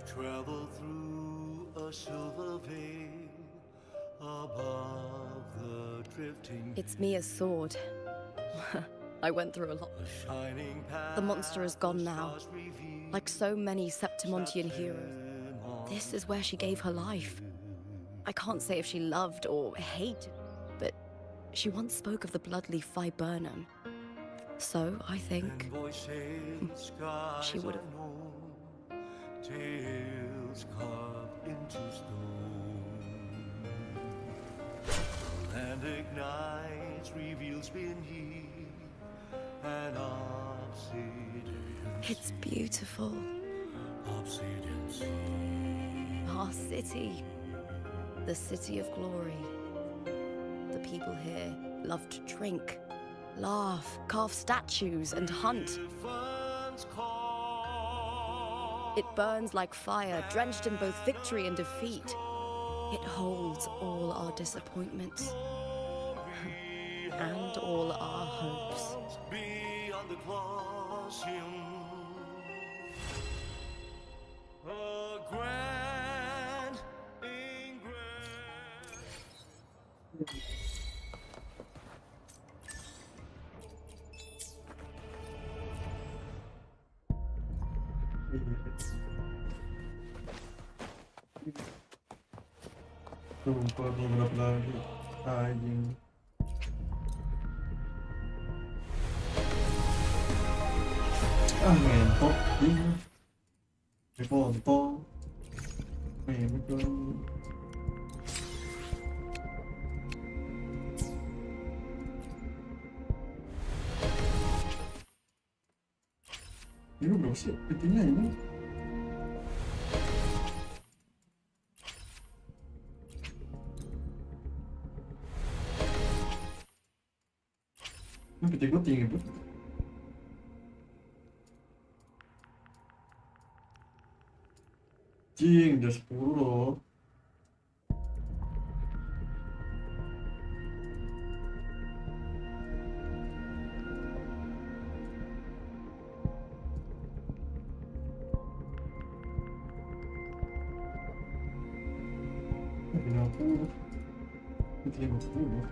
Travel through a silver veil above the drifting. It's Mia's sword. I went through a lot. The monster is gone now. Like so many Septimontian heroes, this is where she gave her life. I can't say if she loved or hated, but she once spoke of the bloodleaf viburnum. So I think she would have. Tales carved into stone. The land ignites, reveals beneath an obsidian. It's beautiful. Obsidian sea. Our city. The city of glory. The people here love to drink, laugh, carve statues, and hunt. It burns like fire, drenched in both victory and defeat. It holds all our disappointments and all our hopes. Beyond the Colosseum, a grand Sumpah belum gelap lagi. Anjing. Ngentot ini. Dipoto. Memek lagi. Ini berapa sih? Intinya ini. Ini PT gue tinggi banget. Jing, udah 10 loh. Kenapa? Itu 50.